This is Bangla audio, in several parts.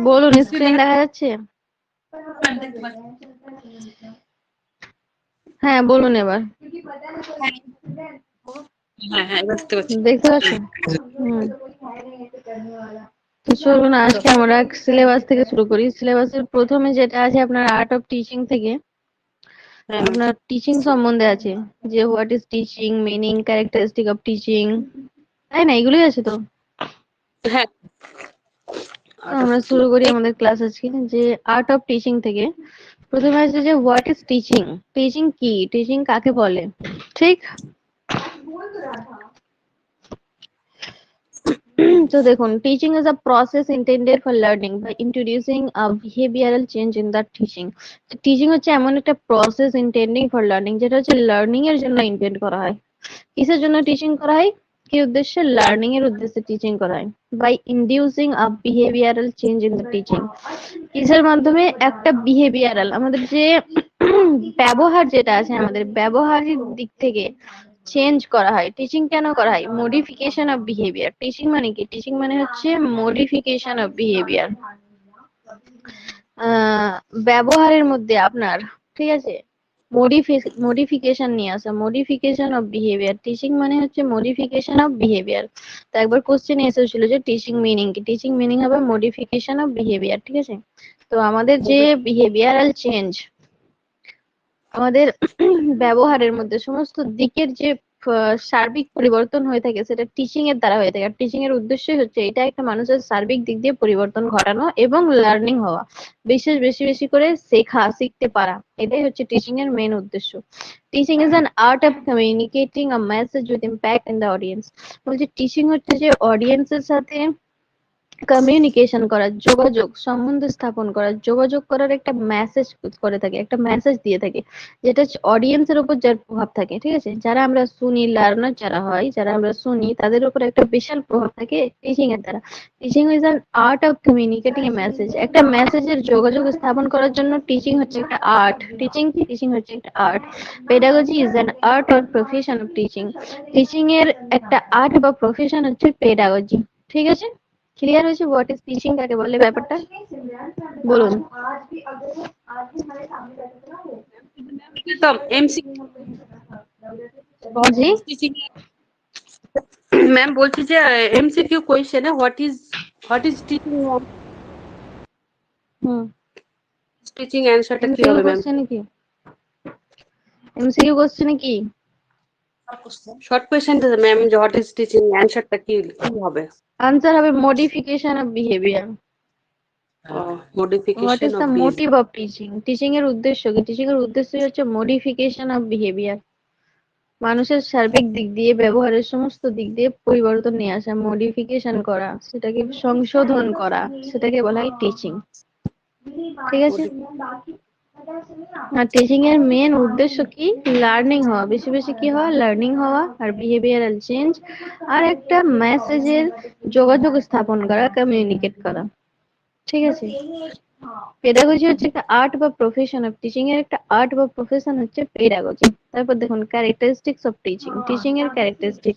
বলুন, স্ক্রিন দেখা যাচ্ছে? হ্যাঁ বলুন এবার। হ্যাঁ হ্যাঁ এবার দেখতে পাচ্ছি। দেখতে পাচ্ছেন? তো চলুন আজকে আমরা সিলেবাস থেকে শুরু করি। সিলেবাসের প্রথমে যেটা আছে আপনার আর্ট অফ টিচিং থেকে হ্যাঁ আপনার টিচিং সম্বন্ধে আছে, যে what is teaching, meaning, characteristic of teaching, তাই না? এগুলোই আছে তো। হ্যাঁ তো আমরা শুরু করি আমাদের ক্লাস আজকে, যে আর্ট অফ টিচিং থেকে। প্রথমে আছে যে হোয়াট ইজ টিচিং। টিচিং কি, টিচিং কাকে বলে, ঠিক? So দেখুন, teaching is a process intended for learning by introducing a behavioral change in the teaching. Teaching হচ্ছে এমন একটা প্রসেস ইন্টেন্ডিং ফর লার্নিং, যেটা হচ্ছে লার্নিং এর জন্য ইন্টেন্ড করা হয়। কিসের জন্য টিচিং করা হয়? কি উদ্দেশ্যে? লার্নিং এর উদ্দেশ্যে টিচিং করা হয়। By inducing a behavioural change in the teaching. কিসের মাধ্যমে? একটা বিহেভিয়ারাল, আমাদের যে ব্যবহার যেটা আছে, আমাদের ব্যবহারের দিক থেকে চেঞ্জ করা হয়। টিচিং কেন করা হয়? Modification of behaviour. টিচিং মানে কি? টিচিং মানে হচ্ছে মডিফিকেশন অফ বিহেভিয়ার। ব্যবহারের মধ্যে আপনার, ঠিক আছে, মডিফিকেশন নিয়ে আসা, মডিফিকেশন অফ বিহেভিয়ার। টিচিং মানে হচ্ছে মডিফিকেশন অফ বিহেভিয়ার। তো একবার কোশ্চেন এসেছিল যে টিচিং মিনিং কি? টিচিং মিনিং হবে মডিফিকেশন অফ বিহেভিয়ার, ঠিক আছে। তো আমাদের যে বিহেভিয়ারাল চেঞ্জ, আমাদের ব্যবহারের মধ্যে সমস্ত দিকের যে সার্বিক পরিবর্তন হয়ে থাকে, সেটা টিচিং এর দ্বারা হয়ে থাকে। আর টিচিং এর উদ্দেশ্যই হচ্ছে এটা, একটা মানুষের সার্বিক দিক দিয়ে পরিবর্তন ঘটানো এবং লার্নিং হওয়া, বিশেষ বেশি বেশি করে শিখতে পারা। এটাই হচ্ছে টিচিং এর মেন উদ্দেশ্য। Teaching is an art of communicating a message with impact in the audience. বলছে টিচিং হচ্ছে যে অডিয়েন্সের সাথে কমিউনিকেশন করা, যোগাযোগ, সম্বন্ধ স্থাপন করা, যোগাযোগ করার একটা মেসেজ করে থাকে, একটা মেসেজ দিয়ে থাকে, যেটা হচ্ছে অডিয়েন্সের উপর যার প্রভাব থাকে, ঠিক আছে। যারা আমরা শুনি, লার্নার যারা হয়, যারা আমরা শুনি, তাদের উপর একটা বিশাল প্রভাব থাকে টিচিং এর দ্বারা। Teaching is an art of communicating A message. একটা মেসেজের যোগাযোগ স্থাপন করার জন্য টিচিং হচ্ছে একটা আর্ট। টিচিং কি? টিচিং হচ্ছে একটা art. Pedagogy is an art or profession of teaching. Teaching এর একটা আর্ট বা প্রফেশন হচ্ছে পেডাগজি, ঠিক আছে। ক্লিয়ার হয়েছে হোয়াট ইজ টিচিং কাকে বলে ব্যাপারটা? বলুন। তো এমসি জি টিচিং ম্যাম বলছি যে এমসিকিউ কোশ্চেনে what is teaching hmm. Teaching অ্যানসারটা কি এমসিকিউ হবে ম্যাম? কোশ্চেনে কি? এমসিকিউ কোশ্চেনে কি? শর্ট কোশ্চেনটা ম্যাম, যে হোয়াট ইজ টিচিং অ্যানসারটা কি হবে? আনসার হবে modification of behaviour. What modification is of the motive behaviour. Of teaching? Teaching এর উদ্দেশ্য কি? টিচিং এর উদ্দেশ্য হচ্ছে মডিফিকেশন অফ বিহেভিয়ার, মানুষের সার্বিক দিক দিয়ে, ব্যবহারের সমস্ত দিক দিয়ে পরিবর্তন নিয়ে আসা, মডিফিকেশন করা, সেটাকে সংশোধন করা, সেটাকে বলা হয় টিচিং, ঠিক আছে। আর টিচিং এর মেন উদ্দেশ্য কি? লার্নিং হওয়া, বেশি বেশি কি হওয়া? লার্নিং হওয়া, আর বিহেভিয়ারাল চেঞ্জ, আর একটা মেসেজের যোগাযোগ স্থাপন করা, কমিউনিকেট করা, ঠিক আছে। পেডাগজি হচ্ছে একটা আর্ট বা প্রফেশন অফ টিচিং এর একটা আর্ট বা প্রফেশন হচ্ছে পেডাগজি। তারপর দেখুন ক্যারেক্টারিস্টিক্স অফ টিচিং। টিচিং এর characteristic,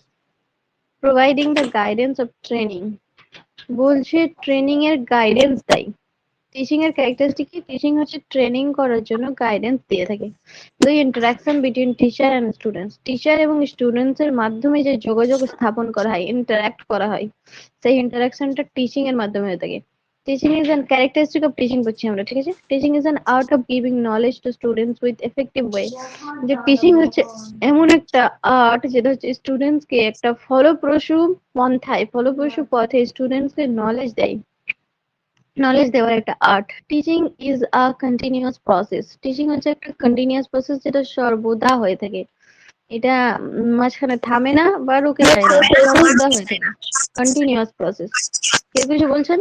providing the guidance of training. বলছে ট্রেনিং এর গাইডেন্স দেয়। টিচিং এর ক্যারেক্টারিস্টিক কি? টিচিং হচ্ছে ট্রেনিং করার জন্য গাইডেন্স দিয়ে থাকে। তো interaction between teacher and students, teacher এবং স্টুডেন্টস এর মাধ্যমে যে যোগাযোগ স্থাপন করা হয়, ইন্টারাক্ট করা হয়, সেই ইন্টারাকশনটা টিচিং এর মাধ্যমে হয়ে থাকে। Teaching is an characteristic of teaching করছি আমরা, ঠিক আছে। Teaching is an art of giving knowledge to students with effective way. যে টিচিং হচ্ছে এমন একটা আর্ট, যেটা হচ্ছে স্টুডেন্টস কে একটা ফলপ্রসূ পন্থায়, ফলপ্রসূ পথে স্টুডেন্টস কে নলেজ দেয়, নলেজ দেওয়ার একটা art. Teaching is a continuous process. Teaching হচ্ছে একটা কন্টিনিউয়াস প্রসেস, যেটা সর্বদা হয়ে থাকে। এটা মাঝখানে থামে না বা রুকে যায় না, সর্বদা হয়ে থাকে, কন্টিনিউয়াস প্রসেস। কেউ কিছু বলছেন?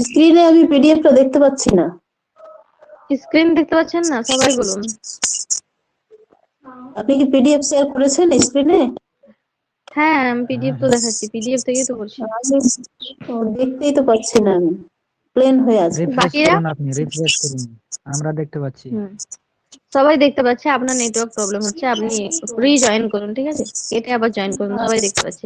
স্ক্রিনে আমি পিডিএফটা দেখতে পাচ্ছি না। স্ক্রিন দেখতে পাচ্ছেন না? সবাই বলুন। আপনি কি পিডিএফ শেয়ার করেছেন স্ক্রিনে? হ্যাঁ আমি পিডিএফ তো দেখাচ্ছি, পিডিএফ থেকেই তো করছি। দেখতেই তো পাচ্ছি না আমি, প্লেন হয়ে আছে। রিফ্রেশ বাকিরা? করুন, আপনি রিফ্রেশ করুন, আমরা দেখতে পাচ্ছি। হুম, সবাই দেখতে পাচ্ছে আপনার নেটওয়ার্ক প্রবলেম হচ্ছে, আপনি রিজয়েন করুন, ঠিক আছে? কেটে আবার জয়েন করুন, সবাই দেখতে পাচ্ছে।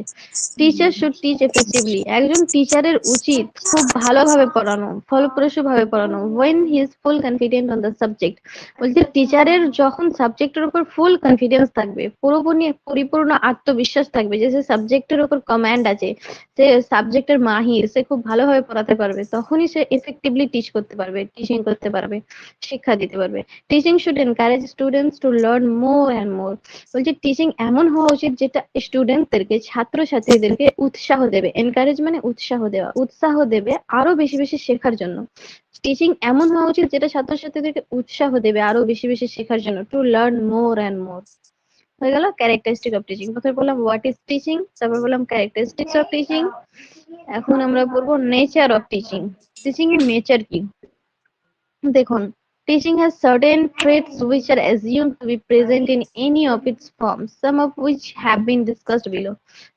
টিচার শুড টিচ এফেক্টিভলি, একজন টিচারের উচিত খুব ভালোভাবে পড়ানো, ফলপ্রসূভাবে পড়ানো, when he is full confident on the subject। বলছে টিচারের যখন সাবজেক্টের উপর ফুল কনফিডেন্স থাকবে, পুরোপুরি পরিপূর্ণ আত্মবিশ্বাস থাকবে যে সে সাবজেক্টের উপর কমান্ড আছে, সে সাবজেক্টের মাহির, সে খুব ভালোভাবে পড়াতে পারবে, তখনই সে এফেক্টিভলি টিচ করতে পারবে, টিচিং করতে পারবে, শিক্ষা দিতে পারবে। Teaching should encourage students to learn more and more. বলছে টিচিং এমন হওয়া উচিত যেটা স্টুডেন্টদেরকে, ছাত্রছাত্রীদেরকে উৎসাহ দেবে। এনকারেজ মানে উৎসাহ দেওয়া, উৎসাহ দেবে আরো বেশি বেশি শেখার জন্য। টিচিং এমন হওয়া উচিত যেটা ছাত্রছাত্রীদেরকে উৎসাহ দেবে আরো বেশি বেশি শেখার জন্য, to learn more and more. হয়ে গেল ক্যারেক্টারিস্টিক অফ টিচিং। প্রথমে বললাম হোয়াট ইজ টিচিং, তারপর বললাম ক্যারেক্টারিস্টিক্স অফ টিচিং। এখন আমরা পড়বো নেচার অফ টিচিং। টিচিং এর নেচার কি? দেখুন, teaching has certain traits which are assumed to be present in any of its forms, some of which have been discussed below।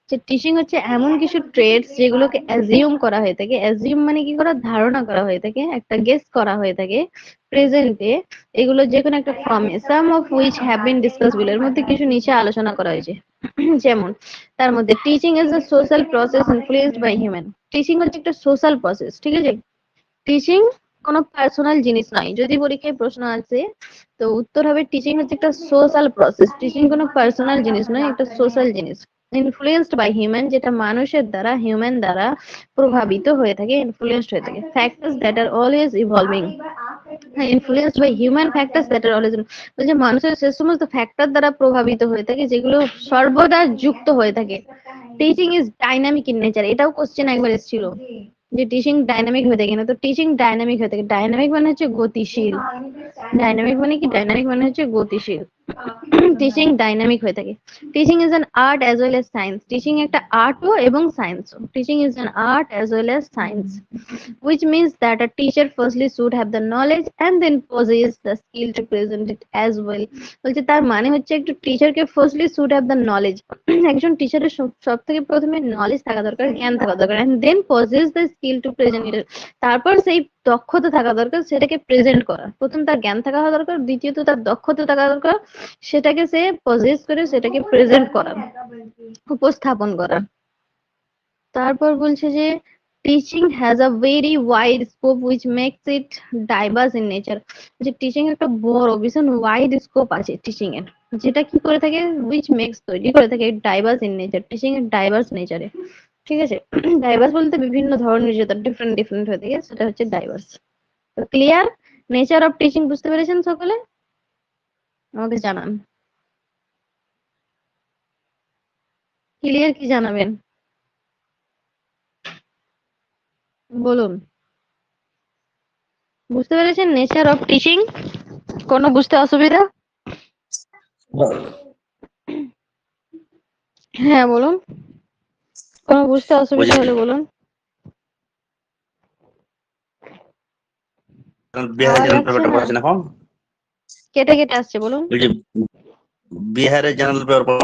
যে টিচিং হচ্ছে এমন কিছু ট্রেটস যেগুলোকে অ্যাজিউম করা হয়ে থাকে। অ্যাজিউম মানে কি করা? ধারণা করা হয়ে থাকে, একটা গেস করা হয়ে থাকে প্রেজেন্টে, এগুলো যে কোনো একটা ফর্মে। Some of which have been discuss below, এর মধ্যে কিছু নিচে আলোচনা করা হয়েছে। যেমন তার মধ্যে teaching is a social process influenced by human. Teaching হচ্ছে একটা সোশ্যাল প্রসেস, ঠিক আছে? টিচিং কোনো পার্সোনাল জিনিস নয়। যদি পরীক্ষায় প্রশ্ন আসে তো উত্তর হবে টিচিং হচ্ছে একটা সোশ্যাল প্রসেস। টিচিং কোনো পার্সোনাল জিনিস নয়, একটা সোশ্যাল জিনিস। ইনফ্লুয়েন্সড বাই হিউম্যান, যেটা মানুষের দ্বারা, হিউম্যান দ্বারা প্রভাবিত হয়ে থাকে, ইনফ্লুয়েন্সড হয়ে থাকে। Factors that are always evolving. হ্যাঁ, influenced by human factors that are always, বলছে মানুষের সে সমস্ত ফ্যাক্টর দ্বারা প্রভাবিত হয়ে থাকে যেগুলো সর্বদা যুক্ত হয়ে থাকে। Teaching is dynamic in nature, এটাও কোশ্চেন একবার এসেছিল যে টিচিং ডাইনামিক হয়ে থাকে না। তো টিচিং ডাইনামিক হয়ে থাকে। ডাইনামিক মানে হচ্ছে গতিশীল। ডাইনামিক মানে কি? ডাইনামিক মানে হচ্ছে গতিশীল। টিচিং ডাইনামিক হয়ে থাকে। Teaching is an art as well as science. Teaching একটা আর্টও এবং সায়েন্সও। Teaching is an art as well as science, which means that a teacher firstly should have the knowledge and then possess the skill to present it as well। বলছে তার মানে হচ্ছে একটু টিচারকে firstly should have the knowledge, একজন টিচারের সব থেকে প্রথমে নলেজ থাকা দরকার, জ্ঞান থাকা দরকার, and then possess the skill to present it. তারপর সেই দক্ষতা থাকা দরকার সেটাকে প্রেজেন্ট করা। প্রথম তার জ্ঞান থাকা দরকার, দ্বিতীয়ত তার দক্ষতা থাকা দরকার, সেটাকে সে পজেস করে সেটাকে প্রেজেন্ট করা, উপস্থাপন করা। তারপর বলছে যে teaching has a very wide scope which makes it diverse in nature. যে টিচিং একটা বড় ভীষণ ওয়াইড স্কোপ আছে টিচিং এর, যেটা কি করে থাকে? উইচ মেক্স, তৈরি করে থাকে ডাইভার্স ইন নেচার, টিচিং এর ডাইভার্স নেচারে। ঠিক আছে? ডাইভার্স বলতে বিভিন্ন ধরনের, যেটা ডিফারেন্ট ডিফারেন্ট হয়ে থাকে সেটা হচ্ছে ডাইভার্স। তো ক্লিয়ার? নেচার অফ টিচিং বুঝতে পেরেছেন সকলে? আমাকে জানান। ক্লিয়ার কি জানাবেন? বলুন, বুঝতে পেরেছেন নেচার অফ টিচিং? কোনো বুঝতে অসুবিধা? হ্যাঁ বলুন, কোনো বুঝতে অসুবিধা হলে বলুন। বিহারের আওয়াজ জেনারেল আসছে পেপারটা না, পড়াচ্ছেন এখন? কেটে কেটে আসছে, বলুন। ওই যে বিহারের জেনারেল পেপার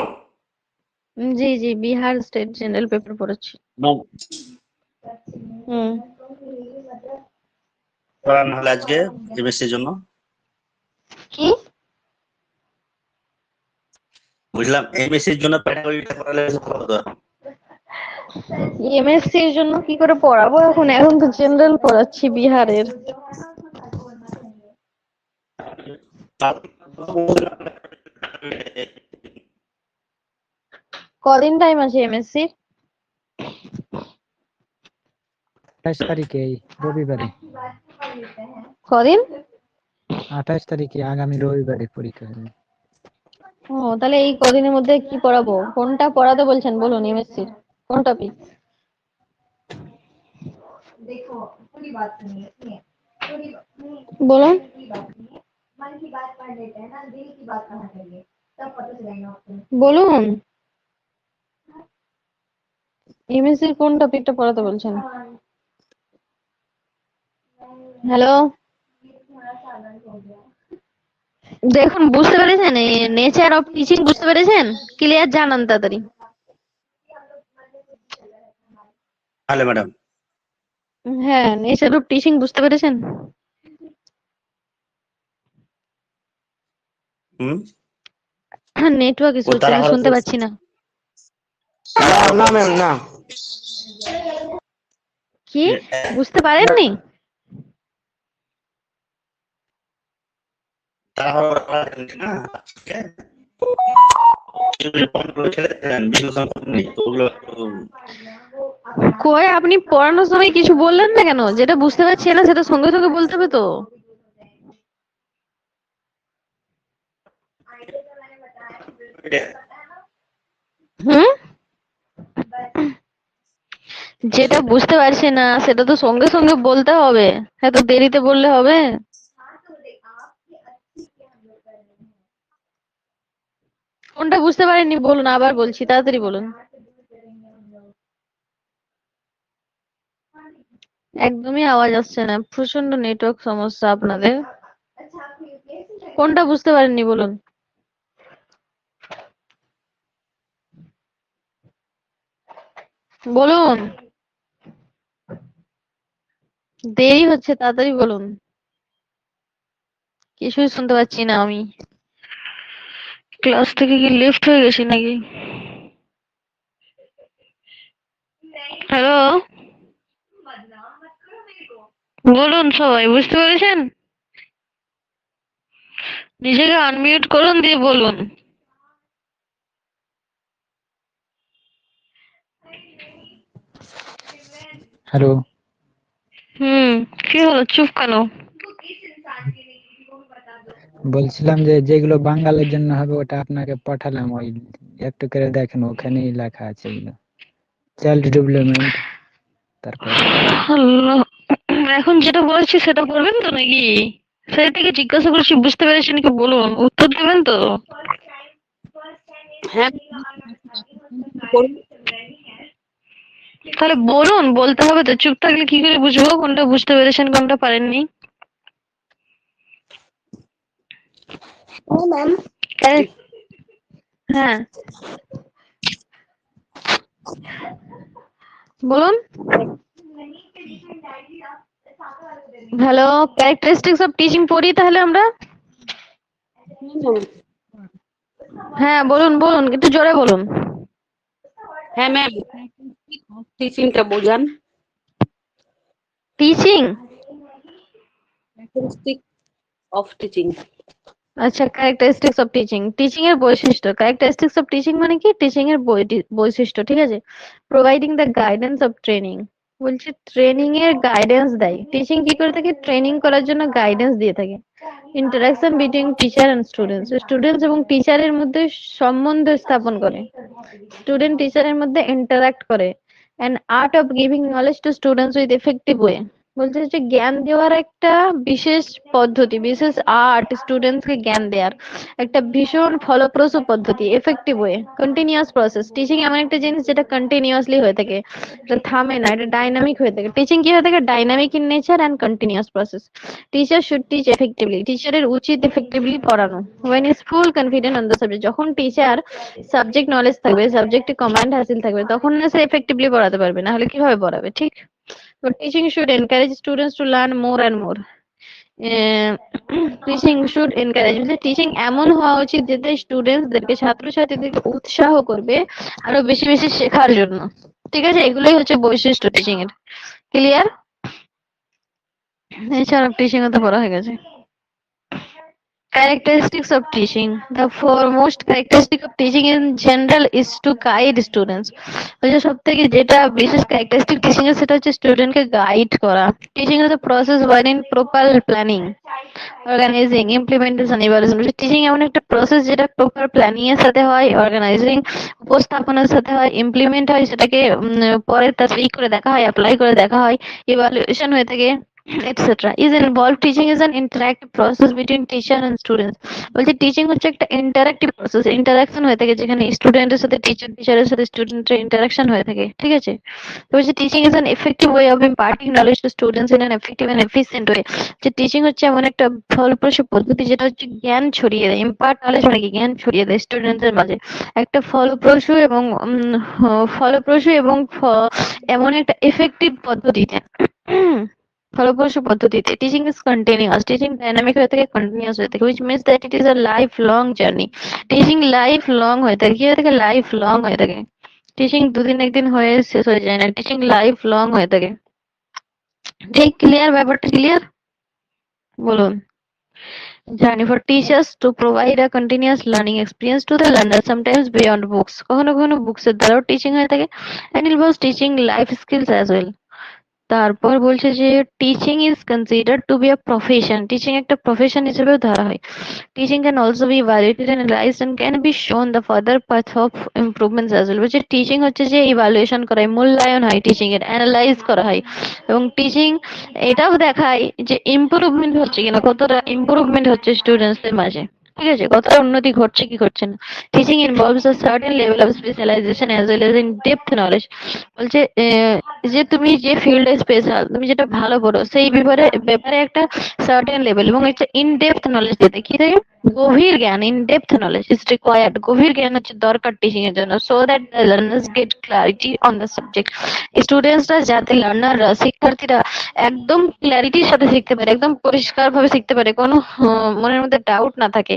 জি জি, বিহার স্টেট জেনারেল পেপার পড়াচ্ছি। হুম। পড়ানো হলে আজকে এমএসসির জন্য, কি? বুঝলাম এমএসসির জন্য প্যাডাগজিটা করালে ভালো হতো। এমএসসি এর জন্য কি করে পড়াবো এখন? এখন তো জেনারেল পড়াচ্ছি বিহারের। কদিন টাইম আছে এমএসসি? 28 তারিখে, এই রবিবারে। কদিন? 28 তারিখে, আগামী রবিবারে পরীক্ষা হবে। ও, তাহলে এই কদিনের মধ্যে কি পড়াবো? কোনটা পড়াতে বলছেন বলুন, এমএসসি কোন টপিক? বলুন। বলুন, এমএসসি কোন টপিকটা পড়াতে বলছেন? হ্যালো, দেখুন বুঝতে পেরেছেন? নেচার অফ টিচিং বুঝতে পেরেছেন? ক্লিয়ার জানান তাড়াতাড়ি। তাহলে ম্যাডাম হ্যাঁ, নেচার অফ টিচিং বুঝতে পেরেছেন? হুম নেটওয়ার্ক ইস্যু ও হচ্ছে, তারা আমি শুনতে পাচ্ছি না। না ম্যাম না। কি বুঝতে পারেননি? না কই আপনি পড়ানোর সময় কিছু বললেন না কেন? যেটা বুঝতে পারছি না সেটা সঙ্গে সঙ্গে বলতে হবে তো। হুম, যেটা বুঝতে পারছি না সেটা তো সঙ্গে সঙ্গে বলতে হবে, এত দেরিতে বললে হবে? কোনটা বুঝতে পারেননি বলুন, আবার বলছি, তাড়াতাড়ি বলুন। একদমই আওয়াজ আসছে না, প্রচন্ড নেটওয়ার্ক সমস্যা আপনাদের। কোনটা বুঝতে পারেননি বলুন। বলুন, দেরি হচ্ছে, তাড়াতাড়ি বলুন। কিছুই শুনতে পাচ্ছি না আমি। ক্লাস থেকে কি লেফট হয়ে গেছি নাকি? হ্যালো, বলুন সবাই, বুঝতে পেরেছেন? নিজেকে আনমিউট করুন, দিয়ে বলুন। হ্যালো। কি হলো, চুপ কেন? বলছিলাম যে যেগুলো বাঙালির জন্য হবে ওটা আপনাকে পাঠালাম, ওই একটু করে দেখেন, ওখানেই লেখা আছে এগুলো। চাইল্ড ডেভেলপমেন্ট, তারপর আল্লাহ, এখন যেটা বলেছি সেটা করবেন তো নাকি? সেই থেকে জিজ্ঞাসা করছি, বুঝতে পেরেছেন কি বলুন, উত্তর দেবেন তো? হ্যাঁ বলুন। তাহলে বলুন, বলতে হবে তো, চুপ থাকলে কি করে বুঝবো কোনটা বুঝতে পেরেছেন কোনটা পারেননি? ম্যাম হ্যাঁ বলুন। হ্যালো, ক্যারেক্টারিস্টিক্স অফ টিচিং পড়ি তাহলে আমরা। হ্যাঁ বলুন বলুন, একটু জোরে বলুন। হ্যাঁ ম্যাম, টিচিংটা বোঝান। Teaching, of teaching. আচ্ছা, ক্যারেক্টারিস্টিক্স অফ টিচিং, টিচিং এর বৈশিষ্ট্য। ক্যারেক্টারিস্টিক্স অফ টিচিং মানে কি? টিচিং এর বৈশিষ্ট্য, ঠিক আছে। Providing the guidance of training, বলছে ট্রেনিং এর গাইডেন্স দেয়। টিচিং কি করে থাকে? ট্রেনিং করার জন্য গাইডেন্স দিয়ে থাকে। Interaction between teacher and students, students এবং টিচারের মধ্যে সম্বন্ধ স্থাপন করে। স্টুডেন্ট টিচারের মধ্যে ইন্টারাক্ট করে। And art of giving knowledge to students with effective way, বলছে যে জ্ঞান দেওয়ার একটা বিশেষ পদ্ধতি, বিশেষ আর্ট, স্টুডেন্টস কে জ্ঞান দেওয়ার একটা ভীষণ ফলপ্রসূ পদ্ধতি, effective way. Continuous process, teaching এমন একটা জিনিস যেটা কন্টিনিউয়াসলি হয়ে থাকে, এটা থামে না, এটা ডাইনামিক হয়ে থাকে। টিচিং কি হয়ে থাকে? Dynamic in nature and continuous process. Teacher should teach effectively, টিচারের উচিত এফেক্টিভলি পড়ানো। When is full confident on the subject, যখন টিচার সাবজেক্ট নলেজ থাকবে, সাবজেক্টে কমান্ড হাসিল থাকবে, তখন না সে এফেক্টিভলি পড়াতে পারবে, না হলে কিভাবে পড়াবে, ঠিক? তো teaching should encourage students to learn more and more. Teaching should encourage, teaching এমন হওয়া উচিত যাতে স্টুডেন্টসদেরকে, ছাত্রছাত্রীদেরকে উৎসাহ করবে আরো বেশি বেশি শেখার জন্য, ঠিক আছে? এগুলোই হচ্ছে বৈশিষ্ট্য টিচিং এর। ক্লিয়ার? এছাড়া টিচিং তো পড়া হয়ে গেছে। Characteristics of teaching. The foremost characteristic of teaching in general is to guide students. বলছে সব থেকে যেটা বিশেষ characteristic teaching এর, সেটা হচ্ছে স্টুডেন্টকে গাইড করা। Teaching is the process wherein proper planning, organizing, implementation, evaluation. Teaching এমন একটা প্রসেস যেটা প্রপার প্ল্যানিং এর সাথে হয়, অর্গানাইজিং, উপস্থাপনার সাথে হয়, ইমপ্লিমেন্ট হয়, সেটাকে পরে তার করে দেখা হয়, অ্যাপ্লাই করে দেখা হয়, ইভালুয়েশন হয়ে থাকে, etc. is involved. Teaching is an interactive process between teacher and students. বলছে টিচিং হচ্ছে একটা ইন্টারঅ্যাক্টিভ প্রসেস, ইন্টারাকশন হয়ে থাকে, যেখানে স্টুডেন্টের সাথে টিচার, টিচারের সাথে স্টুডেন্টের ইন্টারাকশন হয়ে থাকে, ঠিক আছে? তো বলছে teaching is an effective way of imparting knowledge to students in an effective and efficient way. যে টিচিং হচ্ছে এমন একটা ফলপ্রসূ পদ্ধতি যেটা হচ্ছে জ্ঞান ছড়িয়ে দেয়। ইম্পার্ট নলেজ মানে কি? জ্ঞান ছড়িয়ে দেয় স্টুডেন্টদের মাঝে। একটা ফলপ্রসূ এবং এমন একটা এফেক্টিভ পদ্ধতিতে। ফলপ্রসূ পদ্ধতিতে। Teaching is continuous, teaching dynamic হয়ে থাকে, কন্টিনিউয়াস হয়ে থাকে, which means that it is a lifelong journey. Teaching life long হয়ে থাকে, কি হয়ে থাকে, লাইফ লং হয়ে থাকে। টিচিং দুদিন একদিন হয়ে শেষ হয়ে যায় না, টিচিং লাইফ লং হয়ে থাকে। ঠিক ক্লিয়ার? ব্যাপারটা ক্লিয়ার? বলুন। Journey for teachers to provide a continuous learning experience to the learner, sometimes beyond books. কখনো কখনো বুকস এর দ্বারাও টিচিং হয়ে থাকে, and involves teaching life skills as well. তারপর বলছে যে teaching is considered to be a profession, teaching একটা প্রফেশন হিসেবেও ধরা হয়। Teaching can also be evaluated and analysed and can be shown the further path of improvements as well. বলছে টিচিং হচ্ছে যে ইভালুয়েশন করা হয়, মূল্যায়ন হয়, টিচিং এর অ্যানালাইজ করা হয়, এবং টিচিং এটাও দেখায় যে ইমপ্রুভমেন্ট হচ্ছে কিনা, কতটা ইমপ্রুভমেন্ট হচ্ছে স্টুডেন্টসদের মাঝে, ঠিক আছে, কতটা উন্নতি ঘটছে কি ঘটছে না। Teaching involves a certain level of specialisation as well as in depth knowledge. বলছে যে তুমি যে ফিল্ডে স্পেশাল, তুমি যেটা ভালো পড়ো সেই ব্যাপারে একটা সার্টেন লেভেল এবং একটা ইন ডেপথ নলেজ দিতে, কি থাকে, গভীর জ্ঞান, in depth knowledge is required, গভীর জ্ঞান হচ্ছে দরকার টিচিং এর জন্য, so that the learners get clarity on the subject. স্টুডেন্টসরা যাতে, লার্নাররা, শিক্ষার্থীরা একদম ক্ল্যারিটির সাথে শিখতে পারে, একদম পরিষ্কার ভাবে শিখতে পারে, কোনো মনের মধ্যে ডাউট না থাকে,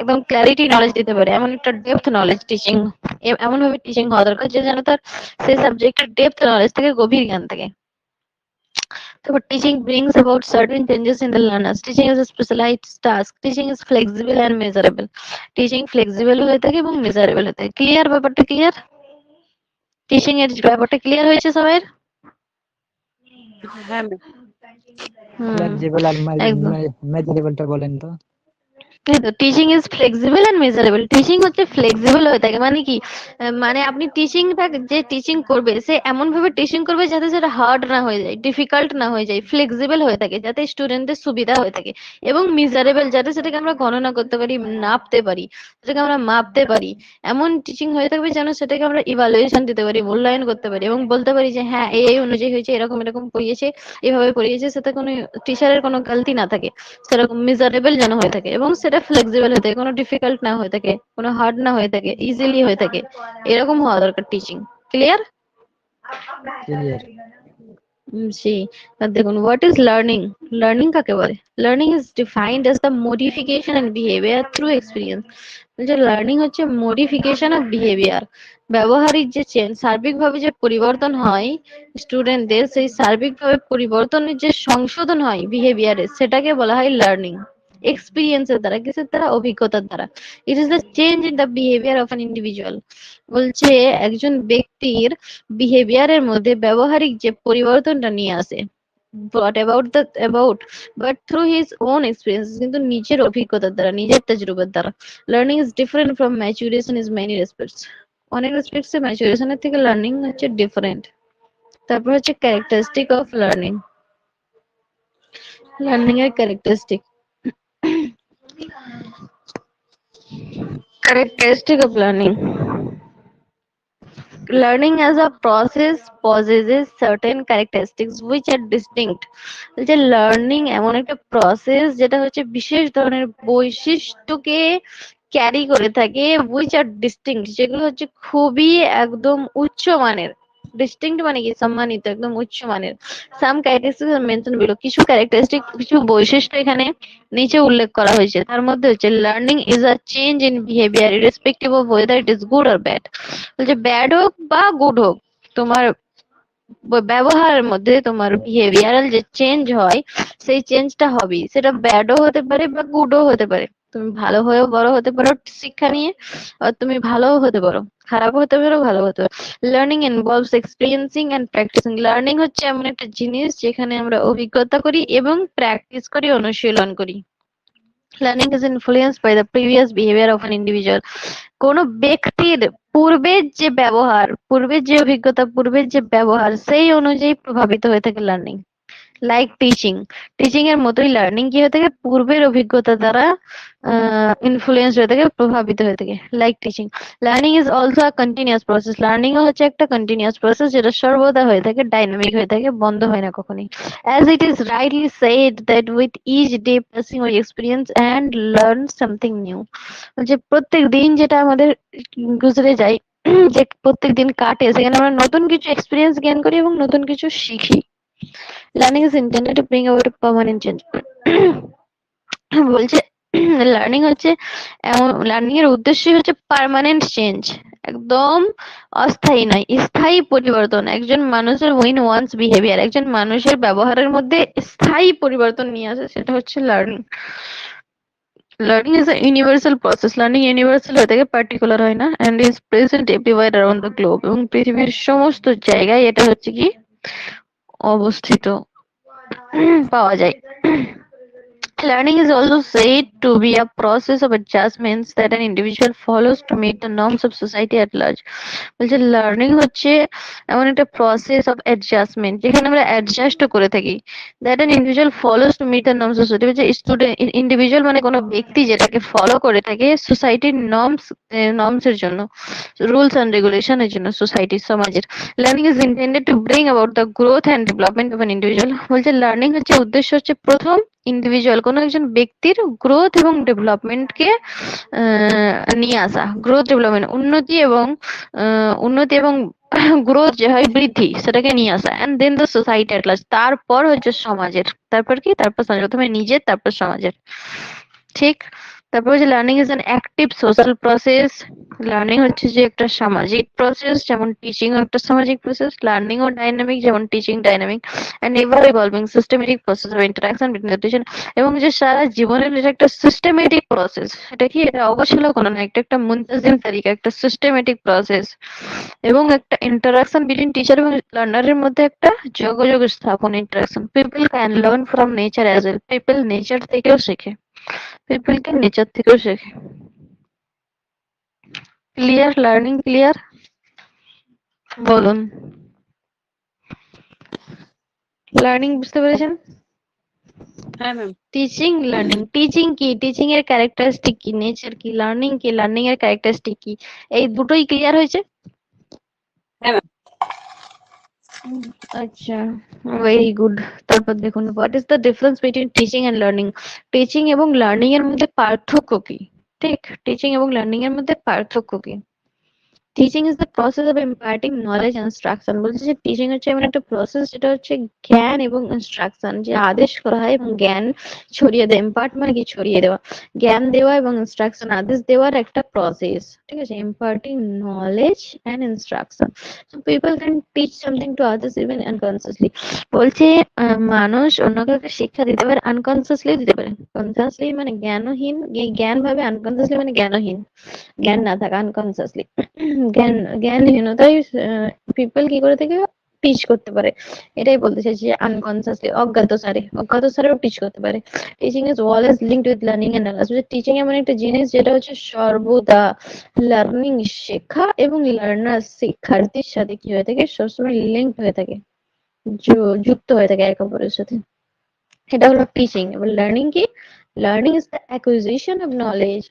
একদম ক্ল্যারিটি নলেজ দিতে পারে, এমন একটা ডেপথ নলেজ টিচিং, এমন ভাবে টিচিং হওয়া দরকার যে যেন তার সেই সাবজেক্টের ডেপথ নলেজ থেকে, গভীর জ্ঞান থেকে। তারপর teaching brings about certain changes in the learners. Teaching is a specialized task. Teaching is flexible and measurable. Teaching flexible হয়ে থাকে এবং মেজারেবল হয়ে থাকে। ক্লিয়ার? ব্যাপারটা ক্লিয়ার? টিচিং এর ব্যাপারটা ক্লিয়ার হয়েছে সবাই? হ্যাঁ ম্যাম। ফ্লেক্সিবল আর একদম। মেজারেবলটা বলেন তো। Teaching is flexible and measurable. Teaching হচ্ছে ফ্লেক্সিবল হয়ে থাকে, মানে কি, মানে আপনি টিচিংটা, যে টিচিং করবে সে এমন ভাবে টিচিং করবে যাতে সেটা হার্ড না হয়ে যায়, ডিফিকাল্ট না হয়ে যায়, ফ্লেক্সিবল হয়ে থাকে যাতে স্টুডেন্টদের সুবিধা হয়ে থাকে, এবং মেজারেবল যাতে সেটাকে আমরা গণনা করতে পারি, নাপতে পারি, সেটাকে আমরা মাপতে পারি, এমন টিচিং হয়ে থাকবে যেন সেটাকে আমরা ইভালুয়েশন দিতে পারি, মূল্যায়ন করতে পারি, এবং বলতে পারি যে হ্যাঁ এই অনুযায়ী হয়েছে, এরকম এরকম পড়িয়েছে, এভাবে পড়িয়েছে, সেটা কোনো টিচারের কোনো গলতি না থাকে, সেরকম মেজারেবল যেন হয়ে থাকে, এবং সেটা ফ্লেক্সিবল হয়ে থাকে, কোনো ডিফিকাল্ট না হয়ে থাকে, কোনো হার্ড না হয়ে থাকে, ইজিলি হয়ে থাকে, এরকম হওয়া দরকার টিচিং। ক্লিয়ার? ক্লিয়ার। জি। আর দেখুন, হোয়াট ইজ লার্নিং? লার্নিং কাকে বলে? Learning is defined as the modification and behaviour through experience. বলছে লার্নিং হচ্ছে মডিফিকেশন অফ বিহেভিয়ার, ব্যবহারিক যে চেঞ্জ, সার্বিকভাবে যে পরিবর্তন হয় স্টুডেন্টদের, সেই সার্বিকভাবে পরিবর্তনের যে সংশোধন হয় বিহেভিয়ারে, সেটাকে বলা হয় লার্নিং। এক্সপিরিয়েন্সের দ্বারা, কিসের দ্বারা? অভিজ্ঞতার দ্বারা। It is the change in the behaviour of an individual. বলছে একজন ব্যক্তির বিহেভিয়ারের মধ্যে ব্যবহারিক যে পরিবর্তনটা নিয়ে আসে, but through his own experience, কিন্তু নিজের অভিজ্ঞতার দ্বারা, নিজের তজরুবার দ্বারা। Learning is different from maturation is many respects. অনেক রেসপেক্টস এ ম্যাচুরেশনের থেকে লার্নিং হচ্ছে ডিফারেন্ট। তারপর হচ্ছে ক্যারেক্টারিস্টিক অফ লার্নিং, লার্নিং এর characteristic. Characteristic of learning. Learning as a process possesses certain characteristics which are distinct. যে লার্নিং এমন একটা প্রসেস যেটা হচ্ছে বিশেষ ধরনের বৈশিষ্ট্যকে ক্যারি করে থাকে, which are distinct, যেগুলো হচ্ছে খুবই একদম উচ্চ মানের। ডিস্টিংক্ট মানে কি? সম্মানিত, একদম উচ্চ মানের। সাম ক্যারেক্টারিস্টিক্স আর মেনশন বিলো, কিছু ক্যারেক্টারিস্টিক, কিছু বৈশিষ্ট্য এখানে নিচে উল্লেখ করা হয়েছে। তার মধ্যে হচ্ছে learning is a change in behaviour irrespective of weather it is good or bad. বলছে ব্যাড হোক বা গুড হোক, তোমার ব্যবহারের মধ্যে তোমার বিহেভিয়ারাল যে চেঞ্জ হয়, সেই চেঞ্জটা হবেই, সেটা ব্যাডও হতে পারে বা গুডও হতে পারে। তুমি ভালো হয়েও বড় হতে পারো শিক্ষা নিয়ে, আর তুমি ভালোও হতে পারো, খারাপও হতে পারো, ভালো হতে পারো। Learning involves experiencing and practising. Learning হচ্ছে এমন একটা জিনিস যেখানে আমরা অভিজ্ঞতা করি এবং প্র্যাকটিস করি, অনুশীলন করি। Learning is influenced by the previous behaviour of an individual. কোন ব্যক্তির পূর্বের যে ব্যবহার, পূর্বের যে অভিজ্ঞতা, পূর্বের যে ব্যবহার, সেই অনুযায়ী প্রভাবিত হয়ে থাকে লার্নিং। লাইক টিচিং, টিচিং এর মতোই লার্নিং কি হয়ে থাকে? পূর্বের অভিজ্ঞতা দ্বারা ইনফ্লুয়েন্স হয়ে থাকে, প্রভাবিত হয়ে থাকে। Like teaching. Learning is also a continuous process. Learning হচ্ছে একটা কন্টিনিউয়াস প্রসেস, যেটা সর্বদা হয়ে থাকে, ডাইনামিক হয়ে থাকে, বন্ধ হয় না কখনোই। As it is rightly said that with each day passing we experience and learn something new. যে প্রত্যেক দিন যেটা আমাদের গুজরে যায়, যে প্রত্যেক দিন কাটে, সেখানে আমরা নতুন কিছু এক্সপিরিয়েন্স জ্ঞান করি এবং নতুন কিছু শিখি। Learning is intended to bring about permanent change. বলছে লার্নিং হচ্ছে এমন, লার্নিং এর উদ্দেশ্যই হচ্ছে পার্মানেন্ট চেঞ্জ, একদম অস্থায়ী নয়, স্থায়ী পরিবর্তন। একজন মানুষের উইন ওয়ান্স বিহেভিয়ার, একজন মানুষের ব্যবহারের মধ্যে স্থায়ী পরিবর্তন নিয়ে আসে, সেটা হচ্ছে learning. Learning is a universal process, learning universal হয়ে থাকে, পার্টিকুলার হয় না, and is present everywhere around the globe, এবং পৃথিবীর সমস্ত জায়গায় এটা হচ্ছে কি অবস্থিত, পাওয়া যায়। Learning is also said to be a process of adjustments that an individual follows to meet the norms of society at large. বলছে লার্নিং হচ্ছে এমন একটা প্রসেস অফ অ্যাডজাস্টমেন্ট যেখানে আমরা অ্যাডজাস্ট করে থাকি, that an individual follows to meet the norms of society. বলছে স্টুডেন্ট ইন্ডিভিজুয়াল মানে কোনো ব্যক্তি যেটাকে ফলো করে থাকে সোসাইটির নর্মস এর জন্য, রুলস অ্যান্ড রেগুলেশনের জন্য, সোসাইটির সমাজের। Learning is intended to bring about the growth and development of an individual. বলছে লার্নিং হচ্ছে উদ্দেশ্য হচ্ছে প্রথম ইন্ডিভিজুয়াল কোনো একজন ব্যক্তির গ্রোথ এবং ডেভেলপমেন্টকে নিয়ে আসা, গ্রোথ ডেভেলপমেন্ট উন্নতি এবং গ্রোথ যে হয় বৃদ্ধি, সেটাকে নিয়ে আসা, and then the society at large, তারপর হচ্ছে সমাজের, তারপর কি, তারপর সমাজ, প্রথমে নিজের তারপর সমাজের, ঠিক। তারপর হচ্ছে learning is an active social process. Learning হচ্ছে যে একটা সামাজিক প্রসেস, যেমন টিচিং একটা সামাজিক প্রসেস। লার্নিং ও ডাইনামিক, যেমন teaching dynamic, and ever evolving systematic process of interaction between education, এবং যে সারা জীবনের এটা একটা সিস্টেমেটিক প্রসেস। এটা কি, এটা অবসল কোনো না, একটা মুনতাজিম তালিকা, একটা সিস্টেমেটিক প্রসেস, এবং একটা ইন্টারাকশন বিটুইন টিচার এবং লার্নারের মধ্যে একটা যোগাযোগ স্থাপন, interaction. People can learn from nature as well, people nature থেকেও শেখে, পিপলকে নেচার থেকেও শেখে। ক্লিয়ার? Learning clear? বলুন, লার্নিং বুঝতে পেরেছেন? হ্যাঁ ম্যাম। Teaching, learning. টিচিং কি, টিচিং এর ক্যারেক্টারিস্টিক কি, নেচার কি, লার্নিং কি, লার্নিং এর ক্যারেক্টারিস্টিক কি, এই দুটোই ক্লিয়ার হয়েছে? হ্যাঁ ম্যাম। আচ্ছা, ভেরি গুড। তারপর দেখুন, what is the difference between teaching and learning. Teaching এবং লার্নিং এর মধ্যে পার্থক্য কি? ঠিক, টিচিং এবং লার্নিং এর মধ্যে পার্থক্য কি? Teaching is the process of imparting knowledge instruction. বলছে যে টিচিং হচ্ছে এমন একটা প্রসেস যেটা হচ্ছে জ্ঞান এবং ইনস্ট্রাকশন, যে আদেশ করা হয় এবং জ্ঞান ছড়িয়ে দেয়। ইম্পার্ট মানে কি, ছড়িয়ে দেওয়া, জ্ঞান দেওয়া এবং ইনস্ট্রাকশন আদেশ দেওয়ার একটা প্রসেস, ঠিক আছে। Imparting knowledge and instruction, so people can teach something to others even unconsciously. বলছে মানুষ অন্য কাউকে শিক্ষা দিতে পারে, আনকনসিয়াসলি দিতে পারে। কনসিয়াসলি মানে জ্ঞানহীন, জ্ঞান ভাবে, আনকনসিয়াসলি মানে জ্ঞানহীন, জ্ঞান না থাকা, আনকনসিয়াসলি। জ্ঞানহীনতায় পিপল কি করে থেকে টিচ করতে পারে, এটাই বলতে চাইছি, যে আনকনসিয়াসলি, অজ্ঞাত সারেও টিচ করতে পারে। Teaching is always linked with learning and knowledge. Teaching এমন একটা জিনিস যেটা হচ্ছে সর্বদা লার্নিং, শেখা, এবং লার্নার, শিক্ষার্থীর সাথে কি হয়ে থাকে, সবসময় লিঙ্কড হয়ে থাকে, যুক্ত হয়ে থাকে একে অপরের সাথে। এটা হলো টিচিং। এবার লার্নিং কি, learning is the acquisition of knowledge,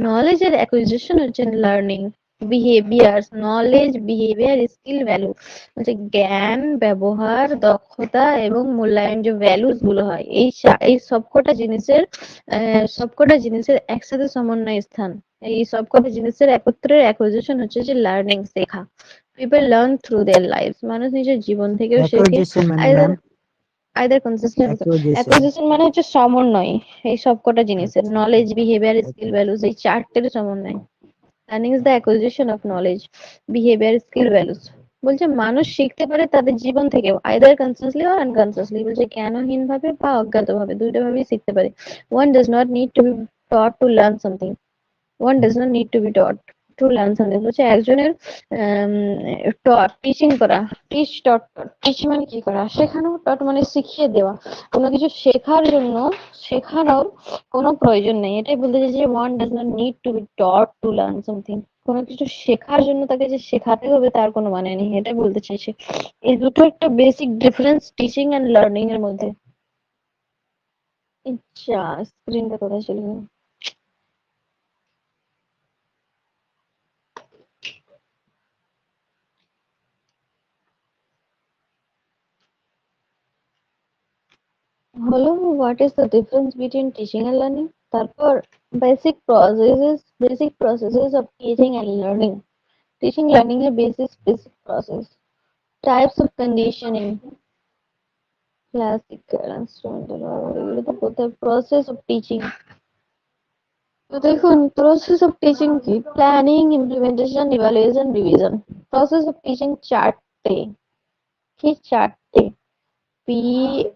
নলেজের অ্যাকুইজিশন হচ্ছে learning. Behaviour, knowledge, behaviour, skill, value, হচ্ছে জ্ঞান, ব্যবহার, দক্ষতা এবং মূল্যায়ন, যে ভ্যালুস গুলো হয়, এই সবকটা জিনিসের একসাথে সমন্বয় স্থান, এই সবকটা জিনিসের একত্রের অ্যাকুইজিশন হচ্ছে যে লার্নিং, শেখা। People learn through their life, মানুষ নিজের জীবন থেকেও শেখে, অ্যাকুইজিশন মানে either ma'am, either consistent. Acquisition. Acquisition মানে হচ্ছে সমন্বয়, এই সবকটা জিনিসের, নলেজ, বিহেভিয়ার, স্কিল, ভ্যালুস, এই চারটের সমন্বয়। Learning is the acquisition of knowledge, behaviour, skill, values. বলছে মানুষ শিখতে পারে তাদের জীবন থেকেও, আইদার কনসিয়াসলি অর আনকনসিয়াসলি। বলছে জ্ঞানহীন ভাবে বা অজ্ঞাত ভাবে, দুইটা ভাবেই শিখতে পারে। One does not need to B taught to learn something, one does not need to B taught to learn something. বলছে একজনের টিচিং করা, টিচ মানে কি করা, শেখানো, টট মানে শিখিয়ে দেওয়া, কোনো কিছু শেখার জন্য শেখানোর কোনো প্রয়োজন নেই, এটাই বলতে চাইছে যে one does not need to B taught to learn something. কোনো কিছু শেখার জন্য তাকে যে শেখাতে হবে তার কোনো মানে নেই, এটাই বলতে চাইছে। এই দুটো একটা basic difference teaching and learning এর মধ্যে। আচ্ছা, স্ক্রিনটা কোথায় চলে গেল? হলো, what is the difference between teaching and learning. তারপর basic processes of teaching and learning, teaching learning এর basic process, types of conditioning, classical instrumental এগুলো তো কোথায় প্রসেস অফ টিচিং। তো দেখুন প্রসেস অফ টিচিং কি, planning, implementation, evaluation, revision. Process of teaching চারটে, কি চারটে, PIER,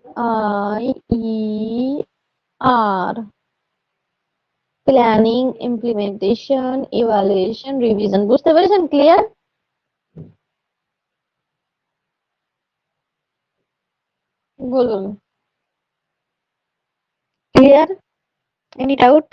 planning, implementation, evaluation, revision. বুঝতে পেরেছেন? ক্লিয়ার? বলুন ক্লিয়ার? Any doubt?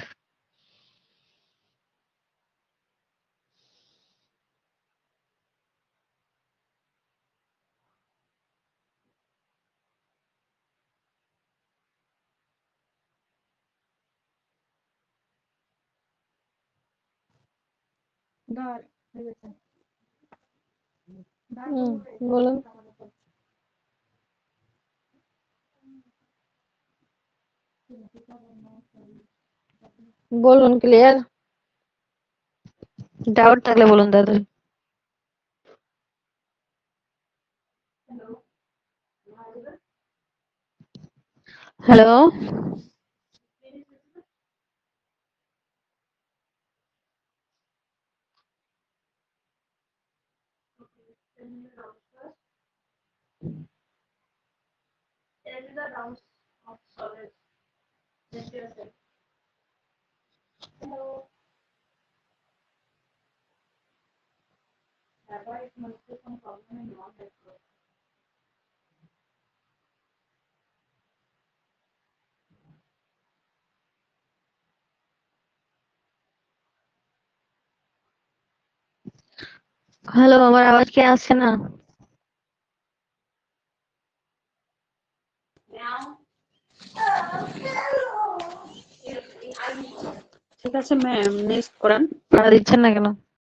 বলুন। বলুন ক্লিয়ার? ডাউট থাকলে বলুন তাড়াতাড়ি। হ্যালো, হ্যালো, আমার আওয়াজ কি আসছে না? ঠিক আছে ম্যাম, নেক্সট করান। আপনারা দিচ্ছেন না কেন?